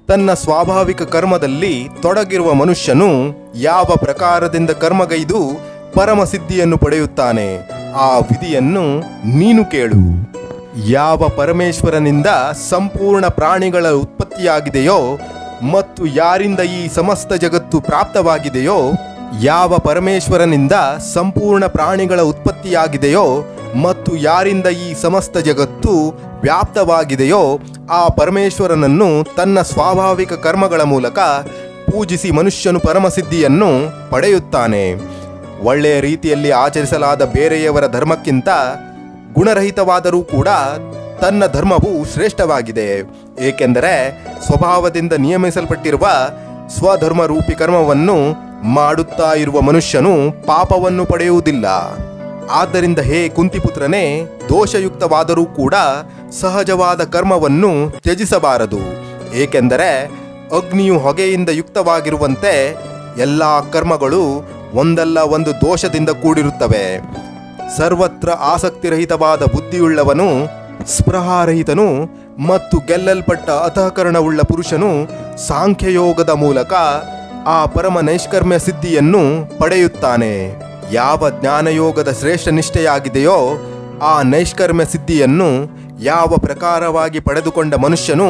ತನ್ನ ಸ್ವಾಭಾವಿಕ ಕರ್ಮದಲ್ಲಿ ತೊಡಗಿರುವ ಮನುಷ್ಯನು ಯಾವ ಪ್ರಕಾರದಿಂದ ಕರ್ಮಗೈದು ಪರಮಸಿದ್ಧಿಯನ್ನು ಪಡೆಯುತ್ತಾನೆ ಆ ವಿಧಿಯನ್ನು ನೀನು ಕೇಳು. ಯಾವ ಪರಮೇಶ್ವರನಿಂದ ಸಂಪೂರ್ಣ ಪ್ರಾಣಿಗಳ ಉತ್ಪತ್ತಿಯಾಗಿದೆಯೋ ಮತ್ತು ಯಾರಿಂದ ಈ ಸಮಸ್ತ ಜಗತ್ತು ಪ್ರಾಪ್ತವಾಗಿದೆಯೋ, ಯಾವ ಪರಮೇಶ್ವರನಿಂದ ಸಂಪೂರ್ಣ ಪ್ರಾಣಿಗಳ ಉತ್ಪತ್ತಿಯಾಗಿದೆಯೋ ಮತ್ತು ಯಾರಿಂದ ಈ ಸಮಸ್ತ ಜಗತ್ತು ವ್ಯಾಪ್ತವಾಗಿದೆಯೋ ಆ ಪರಮೇಶ್ವರನನ್ನು ತನ್ನ ಸ್ವಾಭಾವಿಕ ಕರ್ಮಗಳ ಮೂಲಕ ಪೂಜಿಸಿ ಮನುಷ್ಯನು ಪರಮಸಿದ್ಧಿಯನ್ನು ಪಡೆಯುತ್ತಾನೆ. ಒಳ್ಳೆಯ ರೀತಿಯಲ್ಲಿ ಆಚರಿಸಲಾದ ಬೇರೆಯವರ ಧರ್ಮಕ್ಕಿಂತ ಗುಣರಹಿತವಾದರೂ ಕೂಡ ತನ್ನ ಧರ್ಮವು ಶ್ರೇಷ್ಠವಾಗಿದೆ. ಏಕೆಂದರೆ ಸ್ವಭಾವದಿಂದ ನಿಯಮಿಸಲ್ಪಟ್ಟಿರುವ ಸ್ವಧರ್ಮ ರೂಪಿ ಕರ್ಮವನ್ನು ಮಾಡುತ್ತಾ ಇರುವ ಮನುಷ್ಯನು ಪಾಪವನ್ನು ಪಡೆಯುವುದಿಲ್ಲ. ಆದ್ದರಿಂದ ಹೇ ಕುಂತಿಪುತ್ರನೇ, ದೋಷಯುಕ್ತವಾದರೂ ಕೂಡ ಸಹಜವಾದ ಕರ್ಮವನ್ನು ತ್ಯಜಿಸಬಾರದು. ಏಕೆಂದರೆ ಅಗ್ನಿಯು ಹೊಗೆಯಿಂದ ಯುಕ್ತವಾಗಿರುವಂತೆ ಎಲ್ಲ ಕರ್ಮಗಳು ಒಂದಲ್ಲ ಒಂದು ದೋಷದಿಂದ ಕೂಡಿರುತ್ತವೆ. ಸರ್ವತ್ರ ಆಸಕ್ತಿರಹಿತವಾದ ಬುದ್ಧಿಯುಳ್ಳವನು, ಸ್ಪೃಹಾರಹಿತನು ಮತ್ತು ಗೆಲ್ಲಲ್ಪಟ್ಟ ಅಂತಃಕರಣವುಳ್ಳ ಪುರುಷನು ಸಾಂಖ್ಯಯೋಗದ ಮೂಲಕ ಆ ಪರಮ ನೈಷ್ಕರ್ಮ್ಯ ಸಿದ್ಧಿಯನ್ನು ಪಡೆಯುತ್ತಾನೆ. ಯಾವ ಜ್ಞಾನಯೋಗದ ಶ್ರೇಷ್ಠ ನಿಷ್ಠೆಯಾಗಿದೆಯೋ ಆ ನೈಷ್ಕರ್ಮ್ಯ ಸಿದ್ಧಿಯನ್ನು ಯಾವ ಪ್ರಕಾರವಾಗಿ ಪಡೆದುಕೊಂಡ ಮನುಷ್ಯನು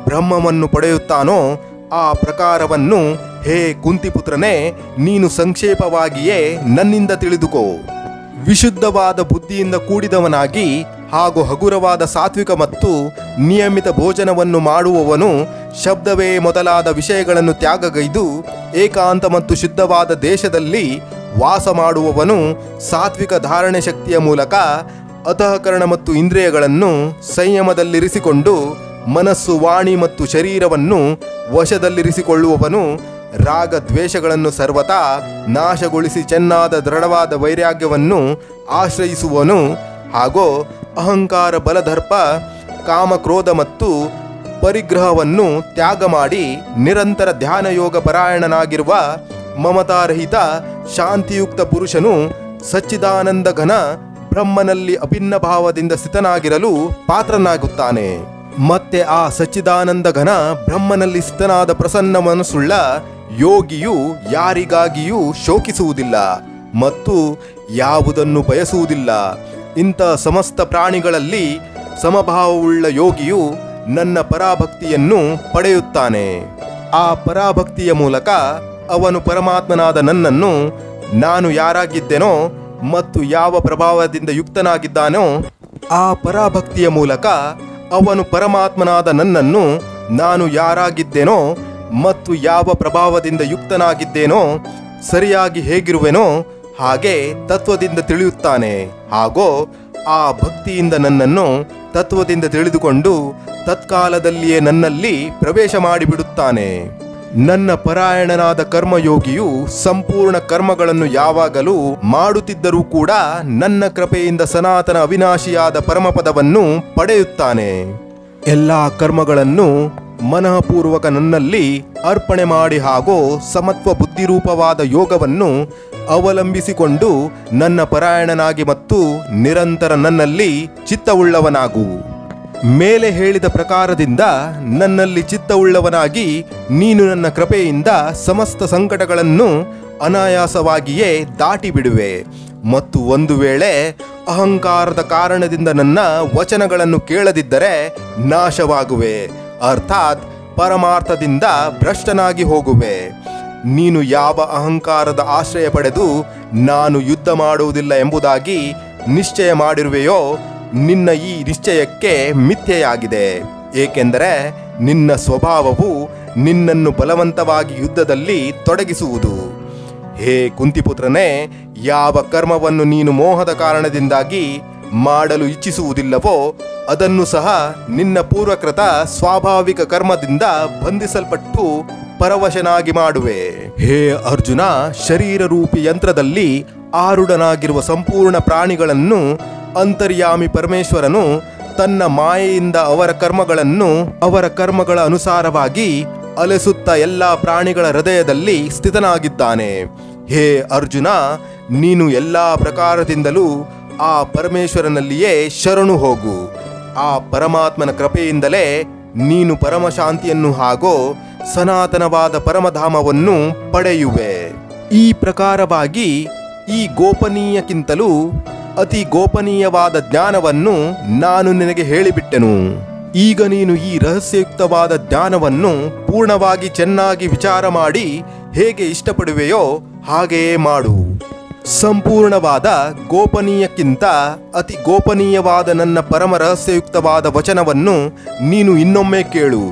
ಬ್ರಹ್ಮವನ್ನು ಪಡೆಯುತ್ತಾನೋ ಆ ಪ್ರಕಾರವನ್ನು ಹೇ ಕುಂತಿಪುತ್ರನೇ, ನೀನು ಸಂಕ್ಷೇಪವಾಗಿಯೇ ನನ್ನಿಂದ ತಿಳಿದುಕೋ. ವಿಶುದ್ಧವಾದ ಬುದ್ಧಿಯಿಂದ ಕೂಡಿದವನಾಗಿ ಹಾಗೂ ಹಗುರವಾದ ಸಾತ್ವಿಕ ಮತ್ತು ನಿಯಮಿತ ಭೋಜನವನ್ನು ಮಾಡುವವನು, ಶಬ್ದವೇ ಮೊದಲಾದ ವಿಷಯಗಳನ್ನು ತ್ಯಾಗಗೈದು ಏಕಾಂತ ಮತ್ತು ಶುದ್ಧವಾದ ದೇಶದಲ್ಲಿ ವಾಸ ಮಾಡುವವನು, ಸಾತ್ವಿಕ ಧಾರಣೆ ಶಕ್ತಿಯ ಮೂಲಕ ಅಂತಃಕರಣ ಮತ್ತು ಇಂದ್ರಿಯಗಳನ್ನು ಸಂಯಮದಲ್ಲಿರಿಸಿಕೊಂಡು ಮನಸ್ಸು, ವಾಣಿ ಮತ್ತು ಶರೀರವನ್ನು ವಶದಲ್ಲಿರಿಸಿಕೊಳ್ಳುವವನು, ರಾಗ ದ್ವೇಷಗಳನ್ನು ಸರ್ವತಾ ನಾಶಗೊಳಿಸಿ ಚೆನ್ನಾದ ದೃಢವಾದ ವೈರಾಗ್ಯವನ್ನು ಆಶ್ರಯಿಸುವನು, ಹಾಗೂ ಅಹಂಕಾರ, ಬಲದರ್ಪ, ಕಾಮಕ್ರೋಧ ಮತ್ತು ಪರಿಗ್ರಹವನ್ನು ತ್ಯಾಗ ಮಾಡಿ ನಿರಂತರ ಧ್ಯಾನಯೋಗ ಪರಾಯಣನಾಗಿರುವ ಮಮತಾರಹಿತ ಶಾಂತಿಯುಕ್ತ ಪುರುಷನು ಸಚ್ಚಿದಾನಂದ ಘನ ಬ್ರಹ್ಮನಲ್ಲಿ ಅಭಿನ್ನ ಭಾವದಿಂದ ಸ್ಥಿತನಾಗಿರಲು ಪಾತ್ರನಾಗುತ್ತಾನೆ. ಮತ್ತೆ ಆ ಸಚ್ಚಿದಾನಂದ ಘನ ಬ್ರಹ್ಮನಲ್ಲಿ ಸ್ಥಿತನಾದ ಪ್ರಸನ್ನ ಮನಸ್ಸುಳ್ಳ ಯೋಗಿಯು ಯಾರಿಗಾಗಿಯೂ ಶೋಕಿಸುವುದಿಲ್ಲ ಮತ್ತು ಯಾವುದನ್ನು ಬಯಸುವುದಿಲ್ಲ. ಇಂಥ ಸಮಸ್ತ ಪ್ರಾಣಿಗಳಲ್ಲಿ ಸಮಭಾವವುಳ್ಳ ಯೋಗಿಯು ನನ್ನ ಪರಾಭಕ್ತಿಯನ್ನು ಪಡೆಯುತ್ತಾನೆ. ಆ ಪರಾಭಕ್ತಿಯ ಮೂಲಕ ಅವನು ಪರಮಾತ್ಮನಾದ ನನ್ನನ್ನು ನಾನು ಯಾರಾಗಿದ್ದೇನೋ ಮತ್ತು ಯಾವ ಪ್ರಭಾವದಿಂದ ಯುಕ್ತನಾಗಿದ್ದಾನೋ ಆ ಪರಾಭಕ್ತಿಯ ಮೂಲಕ ಅವನು ಪರಮಾತ್ಮನಾದ ನನ್ನನ್ನು ನಾನು ಯಾರಾಗಿದ್ದೇನೋ ಮತ್ತು ಯಾವ ಪ್ರಭಾವದಿಂದ ಯುಕ್ತನಾಗಿದ್ದೇನೋ ಸರಿಯಾಗಿ ಹೇಗಿರುವೆನೋ ಹಾಗೆ ತತ್ವದಿಂದ ತಿಳಿಯುತ್ತಾನೆ. ಹಾಗೂ ಆ ಭಕ್ತಿಯಿಂದ ನನ್ನನ್ನು ತತ್ವದಿಂದ ತಿಳಿದುಕೊಂಡು ತತ್ಕಾಲದಲ್ಲಿಯೇ ನನ್ನಲ್ಲಿ ಪ್ರವೇಶ ಮಾಡಿಬಿಡುತ್ತಾನೆ. ನನ್ನ ಪರಾಯಣನಾದ ಕರ್ಮಯೋಗಿಯು ಸಂಪೂರ್ಣ ಕರ್ಮಗಳನ್ನು ಯಾವಾಗಲೂ ಮಾಡುತ್ತಿದ್ದರೂ ಕೂಡ ನನ್ನ ಕೃಪೆಯಿಂದ ಸನಾತನ ಅವಿನಾಶಿಯಾದ ಪರಮಪದವನ್ನು ಪಡೆಯುತ್ತಾನೆ. ಎಲ್ಲ ಕರ್ಮಗಳನ್ನು ಮನಃಪೂರ್ವಕ ನನ್ನಲ್ಲಿ ಅರ್ಪಣೆ ಮಾಡಿ ಹಾಗೂ ಸಮತ್ವ ಬುದ್ಧಿರೂಪವಾದ ಯೋಗವನ್ನು ಅವಲಂಬಿಸಿಕೊಂಡು ನನ್ನ ಪರಾಯಣನಾಗಿ ಮತ್ತು ನಿರಂತರ ನನ್ನಲ್ಲಿ ಚಿತ್ತವುಳ್ಳವನಾಗು. ಮೇಲೆ ಹೇಳಿದ ಪ್ರಕಾರದಿಂದ ನನ್ನಲ್ಲಿ ಚಿತ್ತವುಳ್ಳವನಾಗಿ ನೀನು ನನ್ನ ಕೃಪೆಯಿಂದ ಸಮಸ್ತ ಸಂಕಟಗಳನ್ನು ಅನಾಯಾಸವಾಗಿಯೇ ದಾಟಿ ಬಿಡುವೆ. ಮತ್ತು ಒಂದು ವೇಳೆ ಅಹಂಕಾರದ ಕಾರಣದಿಂದ ನನ್ನ ವಚನಗಳನ್ನು ಕೇಳದಿದ್ದರೆ ನಾಶವಾಗುವೆ, ಅರ್ಥಾತ್ ಪರಮಾರ್ಥದಿಂದ ಭ್ರಷ್ಟನಾಗಿ ಹೋಗುವೆ. ನೀನು ಯಾವ ಅಹಂಕಾರದ ಆಶ್ರಯ ಪಡೆದು ನಾನು ಯುದ್ಧ ಮಾಡುವುದಿಲ್ಲ ಎಂಬುದಾಗಿ ನಿಶ್ಚಯ ಮಾಡಿರುವೆಯೋ ನಿನ್ನ ಈ ನಿಶ್ಚಯಕ್ಕೆ ಮಿಥ್ಯೆಯಾಗಿದೆ. ಏಕೆಂದರೆ ನಿನ್ನ ಸ್ವಭಾವವು ನಿನ್ನನ್ನು ಬಲವಂತವಾಗಿ ಯುದ್ಧದಲ್ಲಿ ತೊಡಗಿಸುವುದು. ಹೇ ಕುಂತಿಪುತ್ರನೇ, ಯಾವ ಕರ್ಮವನ್ನು ನೀನು ಮೋಹದ ಕಾರಣದಿಂದಾಗಿ ಮಾಡಲು ಇಚ್ಛಿಸುವುದಿಲ್ಲವೋ ಅದನ್ನು ಸಹ ನಿನ್ನ ಪೂರ್ವಕೃತ ಸ್ವಾಭಾವಿಕ ಕರ್ಮದಿಂದ ಬಂಧಿಸಲ್ಪಟ್ಟು ಪರವಶನಾಗಿ ಮಾಡುವೆ. ಹೇ ಅರ್ಜುನ, ಶರೀರ ರೂಪಿ ಯಂತ್ರದಲ್ಲಿ ಆರೂಢನಾಗಿರುವ ಸಂಪೂರ್ಣ ಪ್ರಾಣಿಗಳನ್ನು ಅಂತರ್ಯಾಮಿ ಪರಮೇಶ್ವರನು ತನ್ನ ಮಾಯೆಯಿಂದ ಅವರ ಕರ್ಮಗಳ ಅನುಸಾರವಾಗಿ ಅಲೆಸುತ್ತಾ ಎಲ್ಲ ಪ್ರಾಣಿಗಳ ಹೃದಯದಲ್ಲಿ ಸ್ಥಿತನಾಗಿದ್ದಾನೆ. ಹೇ ಅರ್ಜುನ, ನೀನು ಎಲ್ಲ ಪ್ರಕಾರದಿಂದಲೂ ಆ ಪರಮೇಶ್ವರನಲ್ಲಿಯೇ ಶರಣು ಹೋಗು. ಆ ಪರಮಾತ್ಮನ ಕೃಪೆಯಿಂದಲೇ ನೀನು ಪರಮಶಾಂತಿಯನ್ನು ಹಾಗೂ ಸನಾತನವಾದ ಪರಮಧಾಮವನ್ನು ಪಡೆಯುವೆ. ಈ ಪ್ರಕಾರವಾಗಿ ಈ ಗೋಪನೀಯಕ್ಕಿಂತಲೂ ಅತಿ ಗೋಪನೀಯವಾದ ಜ್ಞಾನವನ್ನು ನಾನು ನಿನಗೆ ಹೇಳಿಬಿಟ್ಟೆನು. ಈಗ ನೀನು ಈ ರಹಸ್ಯಯುಕ್ತವಾದ ಜ್ಞಾನವನ್ನು ಪೂರ್ಣವಾಗಿ ಚೆನ್ನಾಗಿ ವಿಚಾರ ಮಾಡಿ ಹೇಗೆ ಇಷ್ಟಪಡುವೆಯೋ ಹಾಗೆಯೇ ಮಾಡು. ಸಂಪೂರ್ಣವಾದ ಗೋಪನೀಯಕ್ಕಿಂತ ಅತಿ ಗೋಪನೀಯವಾದ ನನ್ನ ಪರಮ ರಹಸ್ಯಯುಕ್ತವಾದ ವಚನವನ್ನು ನೀನು ಇನ್ನೊಮ್ಮೆ ಕೇಳು.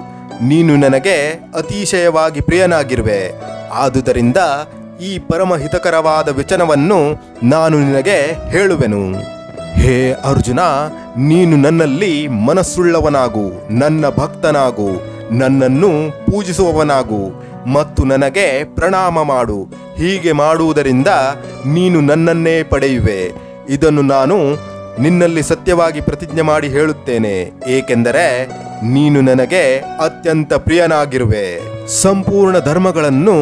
ನೀನು ನನಗೆ ಅತಿಶಯವಾಗಿ ಪ್ರಿಯನಾಗಿರುವೆ. ಆದುದರಿಂದ ಈ ಪರಮ ಹಿತಕರವಾದ ವಚನವನ್ನು ನಾನು ನಿನಗೆ ಹೇಳುವೆನು. ಹೇ ಅರ್ಜುನ, ನೀನು ನನ್ನಲ್ಲಿ ಮನಸ್ಸುಳ್ಳವನಾಗು, ನನ್ನ ಭಕ್ತನಾಗು, ನನ್ನನ್ನು ಪೂಜಿಸುವವನಾಗು ಮತ್ತು ನನಗೆ ಪ್ರಣಾಮ ಮಾಡು. ಹೀಗೆ ಮಾಡುವುದರಿಂದ ನೀನು ನನ್ನನ್ನೇ ಪಡೆಯುವೆ. ಇದನ್ನು ನಾನು ನಿನ್ನಲ್ಲಿ ಸತ್ಯವಾಗಿ ಪ್ರತಿಜ್ಞೆ ಮಾಡಿ ಹೇಳುತ್ತೇನೆ, ಏಕೆಂದರೆ ನೀನು ನನಗೆ ಅತ್ಯಂತ ಪ್ರಿಯನಾಗಿರುವೆ. ಸಂಪೂರ್ಣ ಧರ್ಮಗಳನ್ನು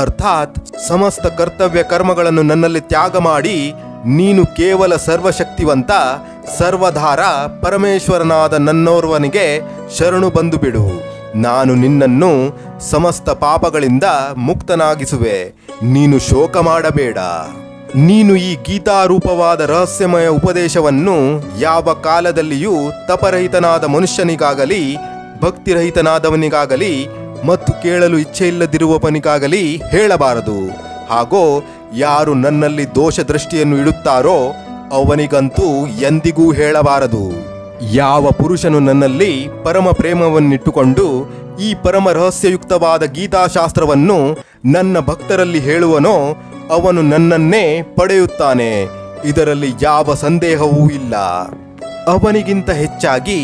ಅರ್ಥಾತ್ ಸಮಸ್ತ ಕರ್ತವ್ಯ ಕರ್ಮಗಳನ್ನು ನನ್ನಲ್ಲಿ ತ್ಯಾಗ ಮಾಡಿ ನೀನು ಕೇವಲ ಸರ್ವಶಕ್ತಿವಂತ ಸರ್ವಧಾರ ಪರಮೇಶ್ವರನಾದ ನನ್ನೋರ್ವನಿಗೆ ಶರಣು ಬಂದು ಬಿಡು. ನಾನು ನಿನ್ನನ್ನು ಸಮಸ್ತ ಪಾಪಗಳಿಂದ ಮುಕ್ತನಾಗಿಸುವೆ. ನೀನು ಶೋಕ ಮಾಡಬೇಡ. ನೀನು ಈ ಗೀತಾರೂಪವಾದ ರಹಸ್ಯಮಯ ಉಪದೇಶವನ್ನು ಯಾವ ಕಾಲದಲ್ಲಿಯೂ ತಪರಹಿತನಾದ ಮನುಷ್ಯನಿಗಾಗಲಿ ಭಕ್ತಿರಹಿತನಾದವನಿಗಾಗಲಿ ಮತ್ತು ಕೇಳಲು ಇಚ್ಛೆಯಿಲ್ಲದಿರುವವನಿಗಾಗಲಿ ಹೇಳಬಾರದು. ಹಾಗೂ ಯಾರು ನನ್ನಲ್ಲಿ ದೋಷ ದೃಷ್ಟಿಯನ್ನು ಇಡುತ್ತಾರೋ ಅವನಿಗಂತೂ ಎಂದಿಗೂ ಹೇಳಬಾರದು. ಯಾವ ಪುರುಷನು ನನ್ನಲ್ಲಿ ಪರಮ ಪ್ರೇಮವನ್ನಿಟ್ಟುಕೊಂಡು ಈ ಪರಮ ರಹಸ್ಯಯುಕ್ತವಾದ ಗೀತಾಶಾಸ್ತ್ರವನ್ನು ನನ್ನ ಭಕ್ತರಲ್ಲಿ ಹೇಳುವನೋ ಅವನು ನನ್ನನ್ನೇ ಪಡೆಯುತ್ತಾನೆ. ಇದರಲ್ಲಿ ಯಾವ ಸಂದೇಹವೂ ಇಲ್ಲ. ಅವನಿಗಿಂತ ಹೆಚ್ಚಾಗಿ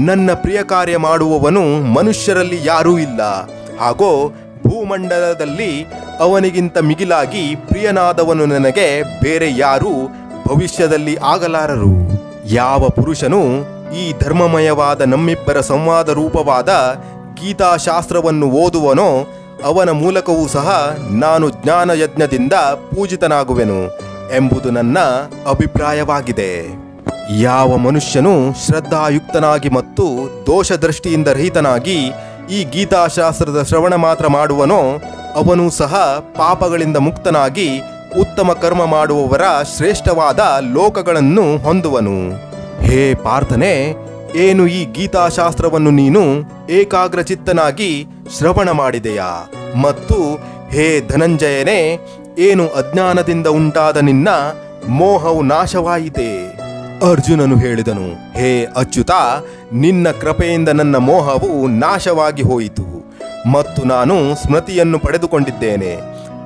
ನನ್ನ ಪ್ರಿಯ ಕಾರ್ಯ ಮಾಡುವವನು ಮನುಷ್ಯರಲ್ಲಿ ಯಾರೂ ಇಲ್ಲ. ಹಾಗೂ ಭೂಮಂಡಲದಲ್ಲಿ ಅವನಿಗಿಂತ ಮಿಗಿಲಾಗಿ ಪ್ರಿಯನಾದವನು ನನಗೆ ಬೇರೆ ಯಾರೂ ಭವಿಷ್ಯದಲ್ಲಿ ಆಗಲಾರರು. ಯಾವ ಪುರುಷನು ಈ ಧರ್ಮಮಯವಾದ ನಮ್ಮಿಬ್ಬರ ಸಂವಾದ ರೂಪವಾದ ಗೀತಾಶಾಸ್ತ್ರವನ್ನು ಓದುವನೋ ಅವನ ಮೂಲಕವೂ ಸಹ ನಾನು ಜ್ಞಾನಯಜ್ಞದಿಂದ ಪೂಜಿತನಾಗುವೆನು ಎಂಬುದು ನನ್ನ ಅಭಿಪ್ರಾಯವಾಗಿದೆ. ಯಾವ ಮನುಷ್ಯನು ಶ್ರದ್ಧಾಯುಕ್ತನಾಗಿ ಮತ್ತು ದೋಷದೃಷ್ಟಿಯಿಂದ ರಹಿತನಾಗಿ ಈ ಗೀತಾಶಾಸ್ತ್ರದ ಶ್ರವಣ ಮಾತ್ರ ಮಾಡುವನೋ ಅವನು ಸಹ ಪಾಪಗಳಿಂದ ಮುಕ್ತನಾಗಿ ಉತ್ತಮ ಕರ್ಮ ಮಾಡುವವರ ಶ್ರೇಷ್ಠವಾದ ಲೋಕಗಳನ್ನು ಹೊಂದುವನು. ಹೇ ಪಾರ್ಥನೆ, ಏನು ಈ ಗೀತಾಶಾಸ್ತ್ರವನ್ನು ನೀನು ಏಕಾಗ್ರಚಿತ್ತನಾಗಿ ಶ್ರವಣ ಮಾಡಿದೆಯಾ? ಮತ್ತು ಹೇ ಧನಂಜಯನೇ, ಏನು ಅಜ್ಞಾನದಿಂದ ಉಂಟಾದ ನಿನ್ನ ಮೋಹವು ನಾಶವಾಯಿತೆ? ಅರ್ಜುನನು ಹೇಳಿದನು, ಹೇ ಅಚ್ಯುತ, ನಿನ್ನ ಕೃಪೆಯಿಂದ ನನ್ನ ಮೋಹವು ನಾಶವಾಗಿ ಹೋಯಿತು ಮತ್ತು ನಾನು ಸ್ಮೃತಿಯನ್ನು ಪಡೆದುಕೊಂಡಿದ್ದೇನೆ.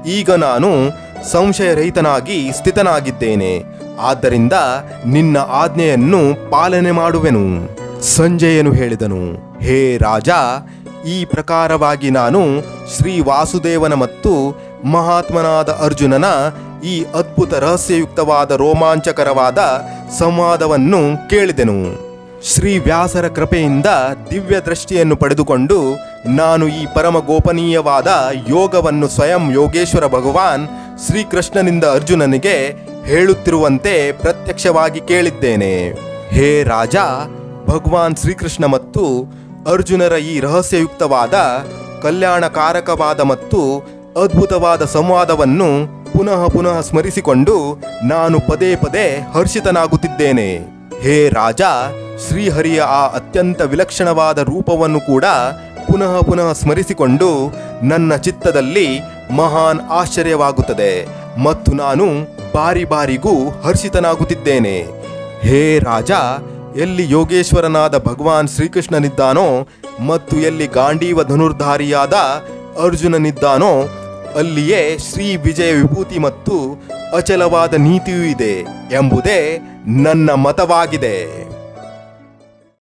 ಈಗ ನಾನು ಸಂಶಯರಹಿತನಾಗಿ ಸ್ಥಿತನಾಗಿದ್ದೇನೆ. ಆದ್ದರಿಂದ ನಿನ್ನ ಆಜ್ಞೆಯನ್ನು ಪಾಲನೆ ಮಾಡುವೆನು. ಸಂಜಯನು ಹೇಳಿದನು, ಹೇ ರಾಜ, ಈ ಪ್ರಕಾರವಾಗಿ ನಾನು ಶ್ರೀ ವಾಸುದೇವನ ಮತ್ತು ಮಹಾತ್ಮನಾದ ಅರ್ಜುನನ ಈ ಅದ್ಭುತ ರಹಸ್ಯಯುಕ್ತವಾದ ರೋಮಾಂಚಕರವಾದ ಸಂವಾದವನ್ನು ಕೇಳಿದೆನು. ಶ್ರೀ ವ್ಯಾಸರ ಕೃಪೆಯಿಂದ ದಿವ್ಯ ದೃಷ್ಟಿಯನ್ನು ಪಡೆದುಕೊಂಡು ನಾನು ಈ ಪರಮ ಗೋಪನೀಯವಾದ ಯೋಗವನ್ನು ಸ್ವಯಂ ಯೋಗೇಶ್ವರ ಭಗವಾನ್ ಶ್ರೀಕೃಷ್ಣನಿಂದ ಅರ್ಜುನನಿಗೆ ಹೇಳುತ್ತಿರುವಂತೆ ಪ್ರತ್ಯಕ್ಷವಾಗಿ ಕೇಳಿದ್ದೇನೆ. ಹೇ ರಾಜ, ಭಗವಾನ್ ಶ್ರೀಕೃಷ್ಣ ಮತ್ತು ಅರ್ಜುನರ ಈ ರಹಸ್ಯಯುಕ್ತವಾದ ಕಲ್ಯಾಣಕಾರಕವಾದ ಮತ್ತು ಅದ್ಭುತವಾದ ಸಂವಾದವನ್ನು ಪುನಃ ಪುನಃ ಸ್ಮರಿಸಿಕೊಂಡು ನಾನು ಪದೇ ಪದೇ ಹರ್ಷಿತನಾಗುತ್ತಿದ್ದೇನೆ. ಹೇ ರಾಜ, ಶ್ರೀಹರಿಯ ಆ ಅತ್ಯಂತ ವಿಲಕ್ಷಣವಾದ ರೂಪವನ್ನು ಕೂಡ ಪುನಃ ಪುನಃ ಸ್ಮರಿಸಿಕೊಂಡು ನನ್ನ ಚಿತ್ತದಲ್ಲಿ ಮಹಾನ್ ಆಶ್ಚರ್ಯವಾಗುತ್ತದೆ ಮತ್ತು ನಾನು ಬಾರಿ ಬಾರಿಗೂ ಹರ್ಷಿತನಾಗುತ್ತಿದ್ದೇನೆ. ಹೇ ರಾಜ, ಎಲ್ಲಿ ಯೋಗೇಶ್ವರನಾದ ಭಗವಾನ್ ಶ್ರೀಕೃಷ್ಣನಿದ್ದಾನೋ ಮತ್ತು ಎಲ್ಲಿ ಗಾಂಡೀವ ಧನುರ್ಧಾರಿಯಾದ ಅರ್ಜುನನಿದ್ದಾನೋ ಅಲ್ಲಿಯೇ ಶ್ರೀ ವಿಜಯ ವಿಭೂತಿ ಮತ್ತು ಅಚಲವಾದ ನೀತಿಯೂ ಇದೆ ಎಂಬುದೇ ನನ್ನ ಮತವಾಗಿದೆ.